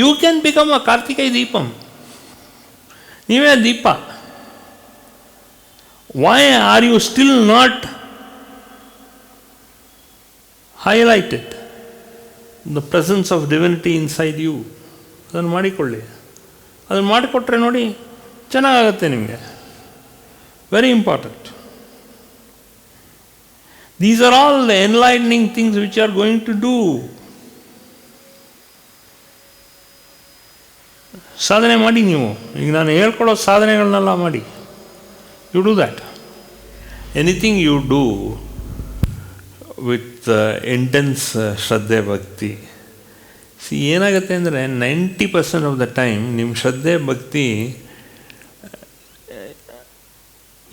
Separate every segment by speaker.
Speaker 1: You can become a Karthigai Deepam. ನೀವೇ ದೀಪ. Why are you still not highlighted the presence of divinity inside you? ಅದನ್ನು ಮಾಡಿಕೊಳ್ಳಿ. ಅದನ್ನು ಮಾಡಿಕೊಟ್ರೆ ನೋಡಿ ಚೆನ್ನಾಗಾಗತ್ತೆ ನಿಮಗೆ. Very important. These are all the enlightening things which are going to do. ಸಾಧನೆ ಮಾಡಿ ನೀವು. ಈಗ ನಾನು ಹೇಳ್ಕೊಡೋ ಸಾಧನೆಗಳನ್ನೆಲ್ಲ ಮಾಡಿ. You do that. Anything you do with intense ಶ್ರದ್ಧೆ ಭಕ್ತಿ. ಏನಾಗುತ್ತೆ ಅಂದರೆ 90% ಆಫ್ ದ ಟೈಮ್ ನಿಮ್ಮ ಶ್ರದ್ಧೆ ಭಕ್ತಿ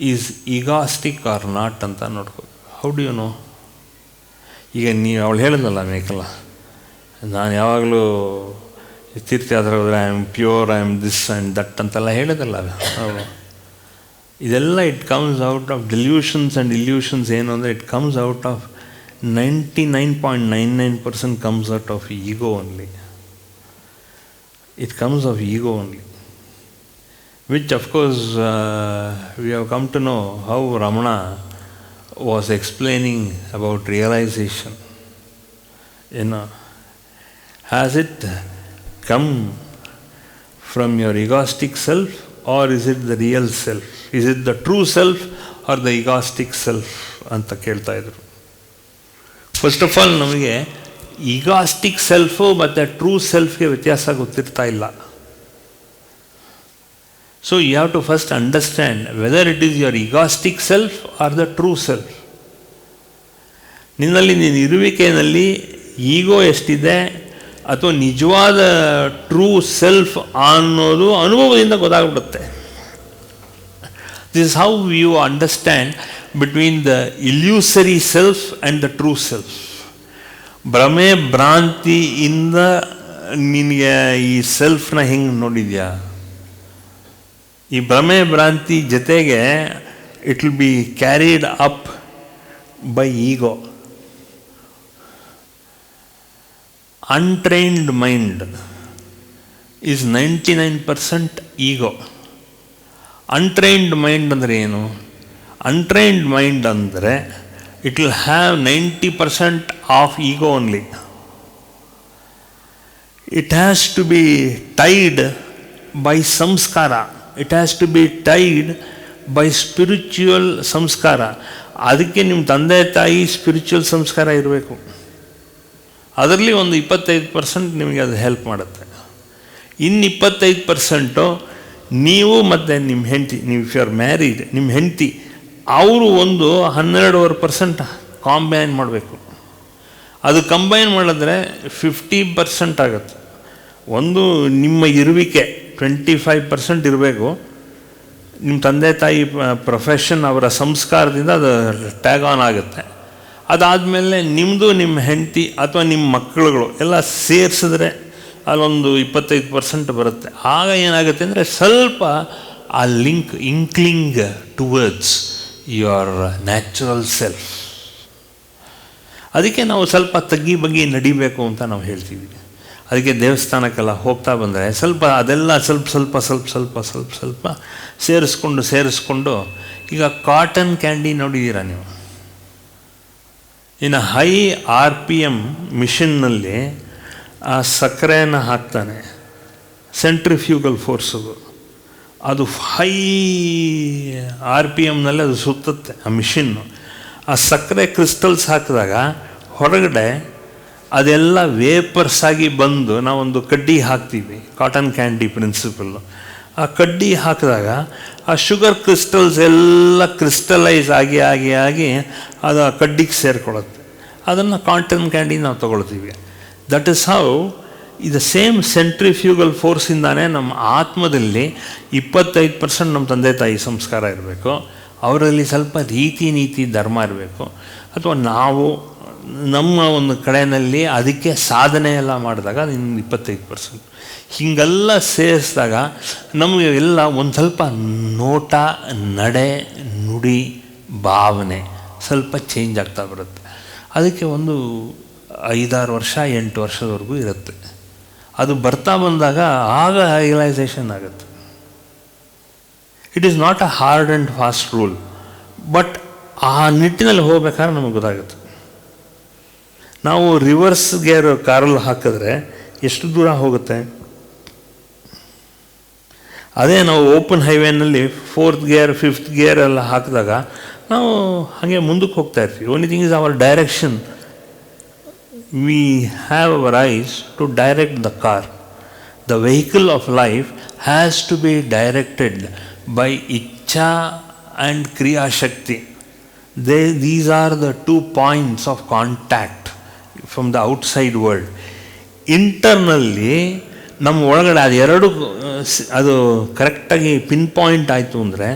Speaker 1: ಈಸ್ ಈಗಾಸ್ಟಿಕ್ ಆರ್ ನಾಟ್ ಅಂತ ನೋಡ್ಕೋ. How do you know? ಈಗ ನೀವು ಅವಳು ಹೇಳಿದ್ನಲ್ಲ ಮೇಕಲ್ಲ, ನಾನು ಯಾವಾಗಲೂ ತೀರ್ಥಯಾತ್ರೆ ಹೋದರೆ I am pure, I am this and that ಅಂತೆಲ್ಲ ಹೇಳಿದಲ್ಲ ಅವಳು. ಇದೆಲ್ಲ it comes out of delusions and illusions. ಏನು ಅಂದರೆ it comes out of 99.99% comes out of ego only. It comes of ego only. Which of course we have come to know how Ramana was explaining about realization. You know, has it come from your egoistic self or is it the real self? Is it the true self or the egoistic self? ಅಂತ ಕೇಳ್ತಾ ಇದ್ರು. First of all ನಮಗೆ ಈಗಾಸ್ಟಿಕ್ self ಮತ್ತು true ಸೆಲ್ಫ್ಗೆ ವ್ಯತ್ಯಾಸ ಗೊತ್ತಿರ್ತಾ ಇಲ್ಲ. So you have to first understand whether it is your egoistic self or the true self. ನಿನ್ನಲ್ಲಿ ನಿನ್ನ ಇರುವಿಕೆಯಲ್ಲಿ ಈಗೋ ಎಷ್ಟಿದೆ ಅಥವಾ ನಿಜವಾದ ಟ್ರೂ ಸೆಲ್ಫ್ ಅನ್ನೋದು ಅನುಭವದಿಂದ ಗೊತ್ತಾಗ್ಬಿಡುತ್ತೆ. This is how you understand between the illusory self and the true self. ಭ್ರಮೆ ಭ್ರಾಂತಿಯಿಂದ ನಿನಗೆ ಈ ಸೆಲ್ಫ್ನ ಹೆಂಗೆ ನೋಡಿದ್ಯಾ? ಈ ಭ್ರಮೆ ಭ್ರಾಂತಿ ಜೊತೆಗೆ it will be carried up by ego. Untrained mind is 99% ego. Untrained mind ಅಂದರೆ ಏನು? ಅನ್ಟ್ರೈನ್ಡ್ ಮೈಂಡ್ ಅಂದರೆ it will have 90% of ego only. It has to be tied by ಸಂಸ್ಕಾರ. It has to be tied by spiritual ಸಂಸ್ಕಾರ. ಅದಕ್ಕೆ ನಿಮ್ಮ ತಂದೆ ತಾಯಿ spiritual ಸಂಸ್ಕಾರ ಇರಬೇಕು. ಅದರಲ್ಲಿ ಒಂದು 25% ನಿಮಗೆ ಅದು ಹೆಲ್ಪ್ ಮಾಡುತ್ತೆ. ಇನ್ನು 25% ನೀವು ಮತ್ತು ನಿಮ್ಮ ಹೆಂಡತಿ, ನೀವು ಇಫ್ ಯು ಆರ್ ಮ್ಯಾರಿಡ್, ನಿಮ್ಮ ಹೆಂಡತಿ ಅವರು ಒಂದು 12% ಕಾಂಬೈನ್ ಮಾಡಬೇಕು. ಅದು ಕಂಬೈನ್ ಮಾಡಿದ್ರೆ 50% ಆಗುತ್ತೆ. ಒಂದು ನಿಮ್ಮ ಇರುವಿಕೆ 25% ಇರಬೇಕು. ನಿಮ್ಮ ತಂದೆ ತಾಯಿ ಪ್ರೊಫೆಷನ್, ಅವರ ಸಂಸ್ಕಾರದಿಂದ ಅದು ಟ್ಯಾಗ್ ಆನ್ ಆಗುತ್ತೆ. ಅದಾದಮೇಲೆ ನಿಮ್ಮದು, ನಿಮ್ಮ ಹೆಂಡತಿ ಅಥವಾ ನಿಮ್ಮ ಮಕ್ಕಳುಗಳು ಎಲ್ಲ ಸೇರಿಸಿದ್ರೆ ಅಲ್ಲೊಂದು 25% ಬರುತ್ತೆ. ಆಗ ಏನಾಗುತ್ತೆ ಅಂದರೆ ಸ್ವಲ್ಪ ಆ link inkling towards your natural self. ಅದಕ್ಕೆ ನಾವು ಸ್ವಲ್ಪ ತಗ್ಗಿ ಬಗ್ಗಿ ನಡಿಬೇಕು ಅಂತ ನಾವು ಹೇಳ್ತೀವಿ. ಅದಕ್ಕೆ ದೇವಸ್ಥಾನಕ್ಕೆಲ್ಲ ಹೋಗ್ತಾ ಬಂದರೆ ಸ್ವಲ್ಪ ಅದೆಲ್ಲ ಸ್ವಲ್ಪ ಸೇರಿಸ್ಕೊಂಡು ಈಗ ಕಾಟನ್ ಕ್ಯಾಂಡಿ ನೋಡಿದ್ದೀರಾ ನೀವು? ಇನ್ನು ಹೈ RPM ಮಿಷನ್ನಲ್ಲಿ ಆ ಸಕ್ಕರೆಯನ್ನು ಹಾಕ್ತಾನೆ, ಸೆಂಟ್ರಿಫ್ಯೂಗಲ್ ಫೋರ್ಸು. ಅದು ಹೈ RPMನಲ್ಲಿ ಅದು ಸುತ್ತುತ್ತೆ ಆ ಮಿಷಿನ್ನು. ಆ ಸಕ್ಕರೆ ಕ್ರಿಸ್ಟಲ್ಸ್ ಹಾಕಿದಾಗ ಹೊರಗಡೆ ಅದೆಲ್ಲ ವೇಪರ್ಸ್ ಆಗಿ ಬಂದು ನಾವೊಂದು ಕಡ್ಡಿ ಹಾಕ್ತೀವಿ, ಕಾಟನ್ ಕ್ಯಾಂಡಿ ಪ್ರಿನ್ಸಿಪಲ್ಲು. ಆ ಕಡ್ಡಿ ಹಾಕಿದಾಗ ಆ ಶುಗರ್ ಕ್ರಿಸ್ಟಲ್ಸ್ ಎಲ್ಲ ಕ್ರಿಸ್ಟಲೈಸ್ ಆಗಿ ಅದು ಆ ಕಡ್ಡಿಗೆ ಸೇರಿಕೊಳ್ಳುತ್ತೆ. ಅದನ್ನು ಕಾಟನ್ ಕ್ಯಾಂಡಿ ನಾವು ತೊಗೊಳ್ತೀವಿ. ದಟ್ ಇಸ್ ಹೌ ಇದು ಸೇಮ್ ಸೆಂಟ್ರಿಫ್ಯೂಗಲ್ ಫೋರ್ಸಿಂದಾನೇ ನಮ್ಮ ಆತ್ಮದಲ್ಲಿ 25% ನಮ್ಮ ತಂದೆ ತಾಯಿ ಸಂಸ್ಕಾರ ಇರಬೇಕು. ಅವರಲ್ಲಿ ಸ್ವಲ್ಪ ರೀತಿ ನೀತಿ ಧರ್ಮ ಇರಬೇಕು. ಅಥವಾ ನಾವು ನಮ್ಮ ಒಂದು ಕಡೆಯಲ್ಲಿ ಅದಕ್ಕೆ ಸಾಧನೆ ಎಲ್ಲ ಮಾಡಿದಾಗ ಇನ್ನು 25%. ಹೀಗೆಲ್ಲ ಸೇರಿಸಿದಾಗ ನಮಗೆ ಎಲ್ಲ ಒಂದು ಸ್ವಲ್ಪ ನೋಟ, ನಡೆ, ನುಡಿ, ಭಾವನೆ ಸ್ವಲ್ಪ ಚೇಂಜ್ ಆಗ್ತಾ ಬರುತ್ತೆ. ಅದಕ್ಕೆ ಒಂದು 5-6 ವರ್ಷ 8 ವರ್ಷದವರೆಗೂ ಇರುತ್ತೆ. ಅದು ಬರ್ತಾ ಬಂದಾಗ ಆಗ ರಿಯಲೈಸೇಷನ್ ಆಗುತ್ತೆ. It is not a hard and fast rule, but ಆ ನಿಟ್ಟಿನಲ್ಲಿ ಹೋಗ್ಬೇಕಾದ್ರೆ ನಮಗೆ ಗೊತ್ತಾಗುತ್ತೆ. ನಾವು ರಿವರ್ಸ್ ಗೇರ್ ಕಾರಲ್ಲಿ ಹಾಕಿದ್ರೆ ಎಷ್ಟು ದೂರ ಹೋಗುತ್ತೆ, ಅದೇ ನಾವು open ಹೈವೇನಲ್ಲಿ 4th gear 5th gear ಎಲ್ಲ ಹಾಕಿದಾಗ ನಾವು ಹಾಗೆ ಮುಂದಕ್ಕೆ ಹೋಗ್ತಾ ಇರ್ತೀವಿ. Only thing is our direction. We have our eyes to direct the car. The vehicle of life has to be directed by ಇಚ್ಛಾ ಆ್ಯಂಡ್ ಕ್ರಿಯಾಶಕ್ತಿ. These are the 2 points of contact from the outside world. ಇಂಟರ್ನಲ್ಲಿ ನಮ್ಮ ಒಳಗಡೆ ಅದು ಎರಡು ಅದು ಕರೆಕ್ಟಾಗಿ pin point ಆಯಿತು ಅಂದರೆ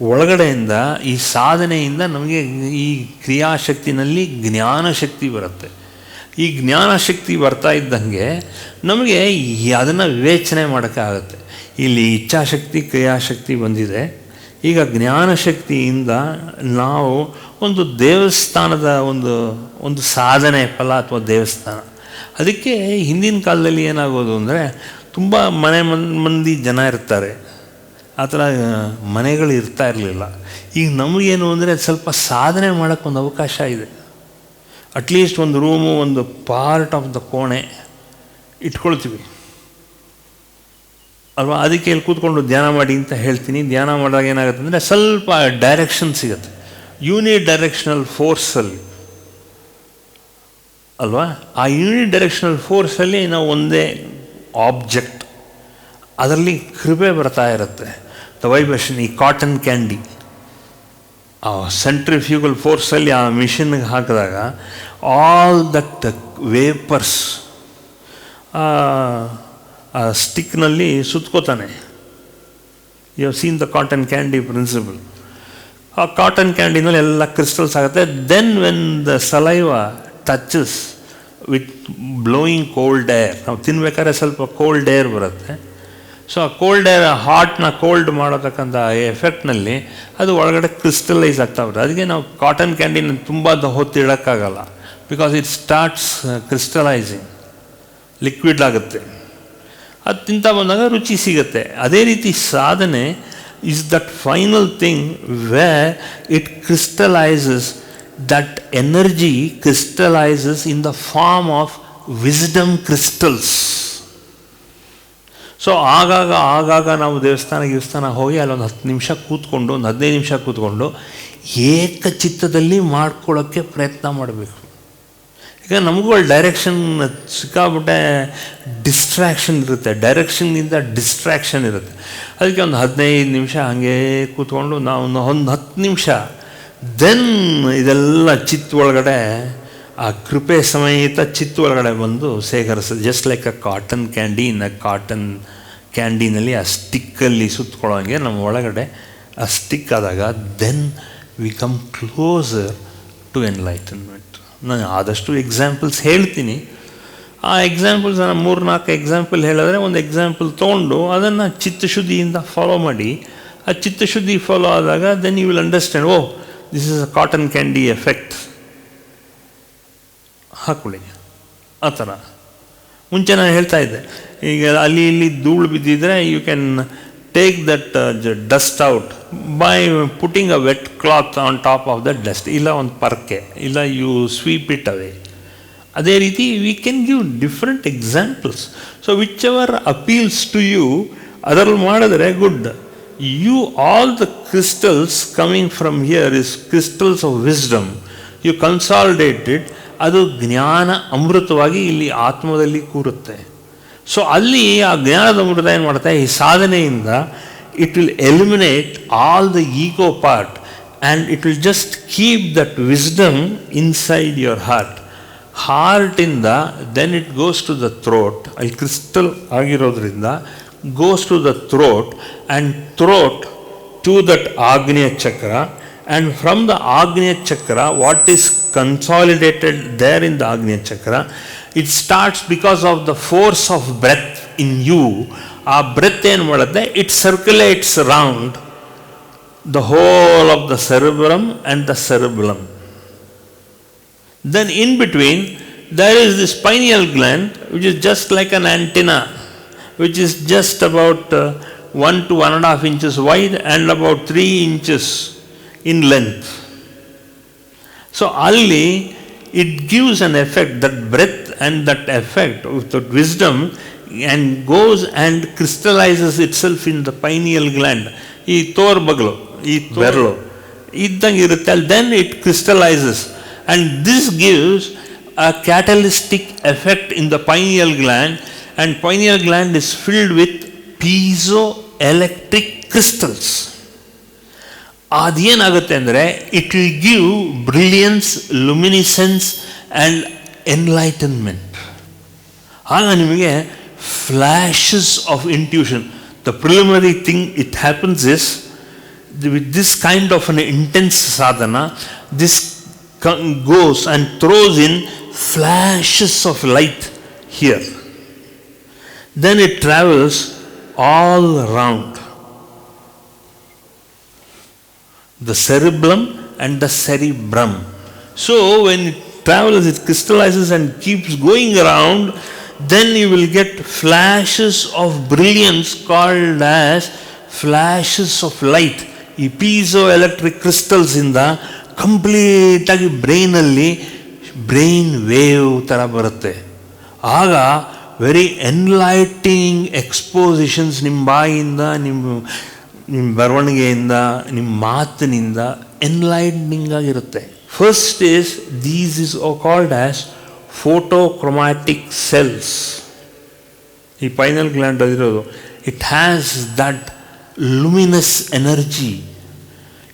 Speaker 1: ಒಳಗಡೆಯಿಂದ ಈ ಸಾಧನೆಯಿಂದ ನಮಗೆ ಈ ಕ್ರಿಯಾಶಕ್ತಿನಲ್ಲಿ ಜ್ಞಾನಶಕ್ತಿ ಬರುತ್ತೆ. ಈ ಜ್ಞಾನಶಕ್ತಿ ಬರ್ತಾ ಇದ್ದಂಗೆ ನಮಗೆ ಅದನ್ನು ವಿವೇಚನೆ ಮಾಡೋಕ್ಕೆ ಆಗುತ್ತೆ. ಇಲ್ಲಿ ಇಚ್ಛಾಶಕ್ತಿ ಕ್ರಿಯಾಶಕ್ತಿ ಬಂದಿದೆ, ಈಗ ಜ್ಞಾನಶಕ್ತಿಯಿಂದ ನಾವು ಒಂದು ದೇವಸ್ಥಾನದ ಒಂದು ಸಾಧನೆ ಫಲ ಅಥವಾ ದೇವಸ್ಥಾನ. ಅದಕ್ಕೆ ಹಿಂದಿನ ಕಾಲದಲ್ಲಿ ಏನಾಗೋದು ಅಂದರೆ ತುಂಬ ಮಂದಿ ಜನ ಇರ್ತಾರೆ, ಆ ಥರ ಮನೆಗಳು ಇರ್ತಾ ಇರಲಿಲ್ಲ. ಈಗ ನಮಗೇನು ಅಂದರೆ ಸ್ವಲ್ಪ ಸಾಧನೆ ಮಾಡೋಕ್ಕೊಂದು ಅವಕಾಶ ಇದೆ. ಅಟ್ಲೀಸ್ಟ್ ಒಂದು ರೂಮು, ಒಂದು ಪಾರ್ಟ್ ಆಫ್ ದ ಕೋಣೆ ಇಟ್ಕೊಳ್ತೀವಿ ಅಲ್ವಾ. ಅದಕ್ಕೆ ಇಲ್ಲಿ ಕೂತ್ಕೊಂಡು ಧ್ಯಾನ ಮಾಡಿ ಅಂತ ಹೇಳ್ತೀನಿ. ಧ್ಯಾನ ಮಾಡಿದಾಗ ಏನಾಗುತ್ತೆ ಅಂದರೆ ಸ್ವಲ್ಪ ಡೈರೆಕ್ಷನ್ ಸಿಗುತ್ತೆ. ಯೂನಿಡೈರೆಕ್ಷನಲ್ ಫೋರ್ಸಲ್ಲಿ ಅಲ್ವಾ, ಆ ಯೂನಿಡೈರೆಕ್ಷನಲ್ ಫೋರ್ಸಲ್ಲಿ ನಾವು ಒಂದೇ ಆಬ್ಜೆಕ್ಟ್, ಅದರಲ್ಲಿ ಕೃಪೆ ಬರ್ತಾ ಇರುತ್ತೆ. ದ ವೈಬ್ರೇಷನ್, ಈ ಕಾಟನ್ ಕ್ಯಾಂಡಿ ಆ ಸೆಂಟ್ರಿಫ್ಯೂಗಲ್ ಫೋರ್ಸಲ್ಲಿ ಆ ಮಿಷಿನ್ಗೆ ಹಾಕಿದಾಗ ಆಲ್ ದಟ್ ವೇಪರ್ಸ್ ಆ ಸ್ಟಿಕ್ನಲ್ಲಿ ಸುತ್ಕೋತಾನೆ. You have seen the cotton candy principle. ಆ ಕಾಟನ್ ಕ್ಯಾಂಡಿನಲ್ಲಿ ಎಲ್ಲ ಕ್ರಿಸ್ಟಲ್ಸ್ ಆಗುತ್ತೆ. Then when the saliva touches with blowing cold air, ನಾವು ತಿನ್ಬೇಕಾದ್ರೆ ಸ್ವಲ್ಪ ಕೋಲ್ಡ್ ಏರ್ ಬರುತ್ತೆ. ಸೊ ಆ ಕೋಲ್ಡ್ ಏರ್ ಹಾರ್ಟ್ನ ಕೋಲ್ಡ್ ಮಾಡತಕ್ಕಂಥ ಎಫೆಕ್ಟ್ನಲ್ಲಿ ಅದು ಒಳಗಡೆ ಕ್ರಿಸ್ಟಲೈಸ್ ಆಗ್ತಾ ಬರುತ್ತೆ. ಅದಕ್ಕೆ ನಾವು ಕಾಟನ್ ಕ್ಯಾಂಡಿನ ತುಂಬ ಹೊತ್ತು ಇಡೋಕ್ಕಾಗಲ್ಲ, ಬಿಕಾಸ್ ಇಟ್ ಸ್ಟಾರ್ಟ್ಸ್ ಕ್ರಿಸ್ಟಲೈಸಿಂಗ್, ಲಿಕ್ವಿಡ್ ಆಗುತ್ತೆ. ಅದು ತಿಂತ ಬಂದಾಗ ರುಚಿ ಸಿಗುತ್ತೆ. ಅದೇ ರೀತಿ ಸಾಧನೆ is that final thing where it crystallizes, that energy crystallizes in the form of wisdom crystals. So ಆಗಾಗ ನಾವು ದೇವಸ್ಥಾನ ಹೋಗಿ ಅಲ್ಲೊಂದು 10 ನಿಮಿಷ ಕೂತ್ಕೊಂಡು, ಒಂದು 15 ನಿಮಿಷ ಕೂತ್ಕೊಂಡು ಏಕಚಿತ್ತದಲ್ಲಿ ಮಾಡ್ಕೊಳ್ಳೋಕ್ಕೆ ಪ್ರಯತ್ನ ಮಾಡಬೇಕು. ಈಗ ನಮಗೂ ಅಲ್ಲಿ ಡೈರೆಕ್ಷನ್ ಸಿಕ್ಕಾಬಿಟ್ಟೆ ಡಿಸ್ಟ್ರ್ಯಾಕ್ಷನ್ ಇರುತ್ತೆ, ಡೈರೆಕ್ಷನ್ನಿಂದ ಡಿಸ್ಟ್ರ್ಯಾಕ್ಷನ್ ಇರುತ್ತೆ. ಅದಕ್ಕೆ ಒಂದು 15 ನಿಮಿಷ ಹಾಗೇ ಕೂತ್ಕೊಂಡು ನಾವು ಒಂದು 10 ನಿಮಿಷ ದೆನ್ ಇದೆಲ್ಲ ಚಿತ್ತ ಒಳಗಡೆ ಆ ಕೃಪೆ ಸಮೇತ ಚಿತ್ತ ಒಳಗಡೆ ಬಂದು ಸೇಕರಿಸೋದು. Just like a cotton candy. In a cotton ಕ್ಯಾಂಡಿನಲ್ಲಿ ಆ ಸ್ಟಿಕ್ಕಲ್ಲಿ ಸುತ್ತಕೊಳ್ಳೋಂಗೆ ನಮ್ಮ ಒಳಗಡೆ ಆ ಸ್ಟಿಕ್ ಆದಾಗ then we come closer to enlightenment. ನಾನು ಆದಷ್ಟು ಎಕ್ಸಾಂಪಲ್ಸ್ ಹೇಳ್ತೀನಿ. ಆ ಎಕ್ಸಾಂಪಲ್ಸ್ 3-4 ಎಕ್ಸಾಂಪಲ್ ಹೇಳಿದ್ರೆ ಒಂದು ಎಕ್ಸಾಂಪಲ್ ತೊಗೊಂಡು ಅದನ್ನು ಚಿತ್ತಶುದ್ಧಿಯಿಂದ ಫಾಲೋ ಮಾಡಿ. ಆ ಚಿತ್ತಶುದ್ಧಿ ಫಾಲೋ ಆದಾಗ then you will understand, oh this is a cotton candy effect. ಹಾಕೊಳ್ಳಿ ಆ ಥರ. ಮುಂಚೆ ನಾನು ಹೇಳ್ತಾ ಇದ್ದೆ, ಈಗ ಅಲ್ಲಿ ಇಲ್ಲಿ ಧೂಳು ಬಿದ್ದಿದ್ರೆ you can take that dust out by putting a wet cloth on top of the dust, ಇಲ್ಲ ಒಂದು ಪರ್ಕೆ, ಇಲ್ಲ ಯು ಸ್ವೀಪ್ ಇಟ್ ಅವೇ. ಅದೇ ರೀತಿ we can give different examples. So whichever appeals to you ಅದರಲ್ಲಿ ಮಾಡಿದ್ರೆ good. You all the crystals coming from here is crystals of wisdom. You consolidated, ಅದು ಜ್ಞಾನ ಅಮೃತವಾಗಿ ಇಲ್ಲಿ ಆತ್ಮದಲ್ಲಿ ಕೂರುತ್ತೆ. ಸೊ ಅಲ್ಲಿ ಆ ಜ್ಞಾನದ ಅಮೃತ ಏನು ಮಾಡುತ್ತೆ, ಈ ಸಾಧನೆಯಿಂದ it will eliminate all the ego part and it will just keep that wisdom inside your heart. ಹಾರ್ಟಿಂದ then it goes to the throat. ಅಲ್ಲಿ ಕ್ರಿಸ್ಟಲ್ ಆಗಿರೋದ್ರಿಂದ goes to the throat and throat to that ಆಗ್ನೇಯ ಚಕ್ರ. And from the Agneya Chakra, what is consolidated there in the Agneya Chakra, it starts because of the force of breath in you. Our breath ಏನು ಮಾಡುತ್ತೆ, it circulates around the whole of the cerebrum and the cerebellum. Then in between there is this pineal gland which is just like an antenna, which is just about 1 to 1.5 inches wide and about 3 inches in length. So ali it gives an effect, that breath and that effect with that wisdom, and goes and crystallizes itself in the pineal gland. ಈ ತೋರ್ ಬಗಲು, ಈ ಬೆರಳು ಇದ್ದಂಗೆ ಇರುತ್ತೆ ಅಲ್ಲಿ, then it crystallizes, and this gives a catalytic effect in the pineal gland, and pineal gland is filled with piezoelectric crystals. ಅದೇನಾಗುತ್ತೆ ಅಂದರೆ it will give brilliance, luminescence and enlightenment. ಆಗ ನಿಮಗೆ flashes of intuition. The preliminary thing it happens is, with this kind of an intense sadhana, this goes and throws in flashes of light here. Then it travels all around the cerebellum and the cerebrum. So when it travels, it crystallizes and keeps going around, then you will get flashes of brilliance called as flashes of light. ಈ ಪೀಸೋಎಲೆಕ್ಟ್ರಿಕ್ crystals ಇಂದ complete ಆಗಿ ಬ್ರೈನಲ್ಲಿ brain wave ಥರ ಬರುತ್ತೆ. ಆಗ very ಎನ್ಲೈಟಿಂಗ್ ಎಕ್ಸ್ಪೋಸಿಷನ್ಸ್ ನಿಮ್ಮ ಬಾಯಿಂದ, ನಿಮ್ಮ ಬರವಣಿಗೆಯಿಂದ, ನಿಮ್ಮ ಮಾತಿನಿಂದ ಎನ್ಲೈಟ್ನಿಂಗ್ ಆಗಿರುತ್ತೆ. First is these is called as photochromatic cells. ಈ ಪೈನಲ್ ಗ್ಲ್ಯಾಂಡ್ ಅದಿರೋದು, it has that luminous energy.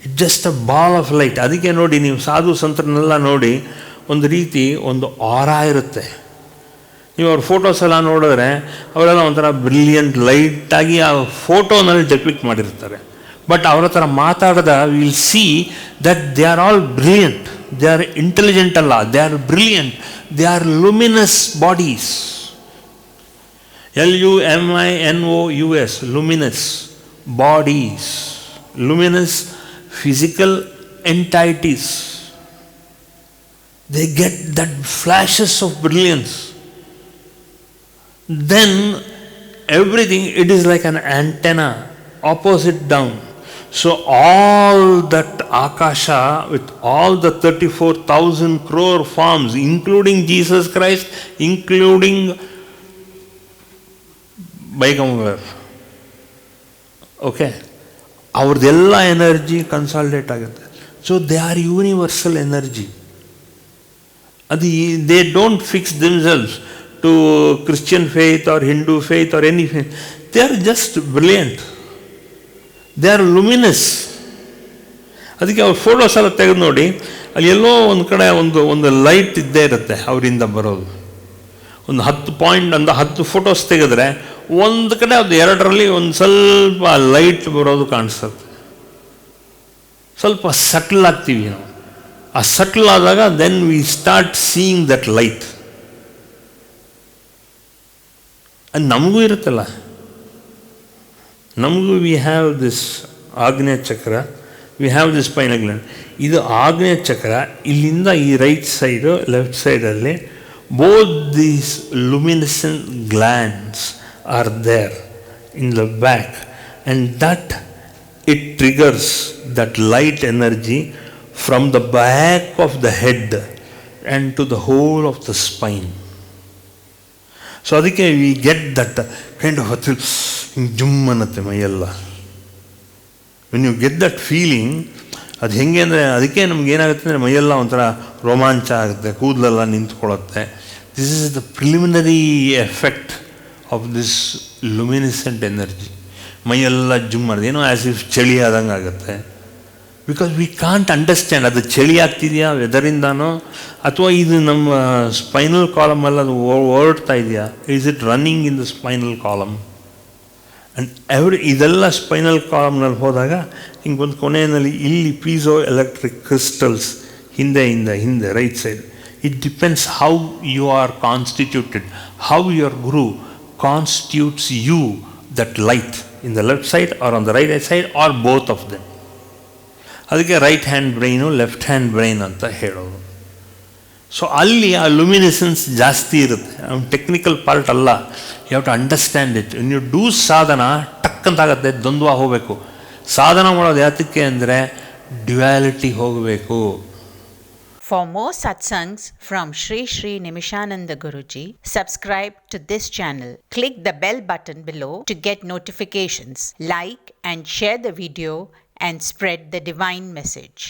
Speaker 1: It just a ball of light. ಅದಕ್ಕೆ ನೋಡಿ, ನೀವು ಸಾಧು ಸಂತರನ್ನೆಲ್ಲ ನೋಡಿ, ಒಂದು ರೀತಿ ಒಂದು ಆರಾ ಇರುತ್ತೆ. ನೀವು ಅವ್ರ ಫೋಟೋಸ್ ಎಲ್ಲ ನೋಡಿದ್ರೆ ಅವರೆಲ್ಲ ಒಂಥರ ಬ್ರಿಲಿಯಂಟ್ ಲೈಟಾಗಿ ಆ ಫೋಟೋನಲ್ಲಿ ಡೆಪಿಕ್ಟ್ ಮಾಡಿರ್ತಾರೆ. ಬಟ್ ಅವ್ರ ಹತ್ರ ಮಾತಾಡಿದ will see that they are all brilliant. They are intelligent ಅಲ್ಲ, they are brilliant. They are luminous bodies. LUMINOUS, luminous bodies, luminous physical entities. They get that flashes of brilliance. Then everything, it is like an antenna, opposite down. So all that Akasha with all the 34,000 crore forms, including Jesus Christ, including Baigamgar, okay, ಅವ್ರದ್ದೆಲ್ಲ energy ಕನ್ಸಾಲ್ಟೇಟ್ ಆಗುತ್ತೆ. So they are universal energy. ಅದು they don't fix themselves to Christian faith or Hindu faith or any faith. They are just brilliant. They are luminous. ಅದಕ್ಕೆ ಅವ್ರ photos ಎಲ್ಲ ತೆಗೆದು ನೋಡಿ, ಅಲ್ಲಿ ಎಲ್ಲೋ ಒಂದು ಕಡೆ ಒಂದು ಲೈಟ್ ಇದ್ದೇ ಇರುತ್ತೆ ಅವರಿಂದ ಬರೋದು. ಒಂದು 10 ಪಾಯಿಂಟ್ ಒಂದು 10 ಫೋಟೋಸ್ ತೆಗೆದ್ರೆ ಒಂದು ಕಡೆ ಅದು 2ರಲ್ಲಿ ಒಂದು ಸ್ವಲ್ಪ ಲೈಟ್ ಬರೋದು ಕಾಣಿಸುತ್ತೆ. ಸ್ವಲ್ಪ ಸಟ್ಲ್ ಆಗ್ತೀವಿ ನಾವು. ಆ ಸಟ್ಲ್ ಆದಾಗ then we start seeing that light. ಅದು ನಮಗೂ ಇರುತ್ತಲ್ಲ, ನಮಗೂ ವಿ ಹ್ಯಾವ್ ದಿಸ್ ಆಗ್ನೇಯ ಚಕ್ರ, we have this spinal gland. ಇದು ಆಗ್ನೇಯ ಚಕ್ರ. ಇಲ್ಲಿಂದ ಈ ರೈಟ್ ಸೈಡು ಲೆಫ್ಟ್ ಸೈಡಲ್ಲಿ both these luminescent glands are there in the back, and that it triggers that light energy from the back of the head and to the whole of the spine. So adike we get that kind of a thrill, jum annate mayella. When you get that feeling, ಅದು ಹೆಂಗೆ ಅಂದರೆ, ಅದಕ್ಕೆ ನಮ್ಗೆ ಏನಾಗುತ್ತೆ ಅಂದರೆ ಮೈಯೆಲ್ಲ ಒಂಥರ ರೋಮಾಂಚ ಆಗುತ್ತೆ, ಕೂದಲೆಲ್ಲ ನಿಂತ್ಕೊಳ್ಳುತ್ತೆ. This is the preliminary effect of this luminescent energy. ಮೈಯೆಲ್ಲ ಜುಮ್ ಮಾಡೋದು, ಏನೋ ಆ್ಯಸ್ ಇಫ್ ಚಳಿ ಆದಂಗೆ ಆಗುತ್ತೆ. ಬಿಕಾಸ್ ವಿ ಕಾಂಟ್ ಅಂಡರ್ಸ್ಟ್ಯಾಂಡ್ ಅದು ಚಳಿ ಆಗ್ತಿದೆಯಾ ವೆದರಿಂದಾನೋ, ಅಥವಾ ಇದು ನಮ್ಮ ಸ್ಪೈನಲ್ ಕಾಲಮಲ್ಲಿ ಅದು ಓಡ್ತಾ ಇದೆಯಾ, is it running in the spinal column. And ಇದೆಲ್ಲ ಸ್ಪೈನಲ್ ಕಾಲಮ್ನಲ್ಲಿ ಹೋದಾಗ ಹಿಂಗೊಂದು ಕೊನೆಯಲ್ಲಿ ಇಲ್ಲಿ ಪೀಸೋ ಎಲೆಕ್ಟ್ರಿಕ್ ಕ್ರಿಸ್ಟಲ್ಸ್ ಹಿಂದೆ right side. It depends how you are constituted, how your guru constitutes you that light in the left side or on the right side or both of them. ಅದಕ್ಕೆ right hand brain, left hand brain ಅಂತ ಹೇಳೋದು. So ಅಲ್ಲಿ ಆ luminescence ಜಾಸ್ತಿ ಇರುತ್ತೆ. Technical part ಅಲ್ಲ, you have to understand it. ನೀವು do ಸಾಧನ ಟಕ್ ಅಂತಾಗತ್ತೆ, ದ್ವಂದ್ವ ಹೋಗಬೇಕು. ಸಾಧನ ಮಾಡೋದು ಯಾತಕ್ಕೆ ಅಂದರೆ ಡ್ಯುಯಾಲಿಟಿ ಹೋಗಬೇಕು.
Speaker 2: For more satsangs from Sri Sri Nimishananda Guruji, subscribe to this channel. Click the bell button below to get notifications. Like and share the video and spread the divine message.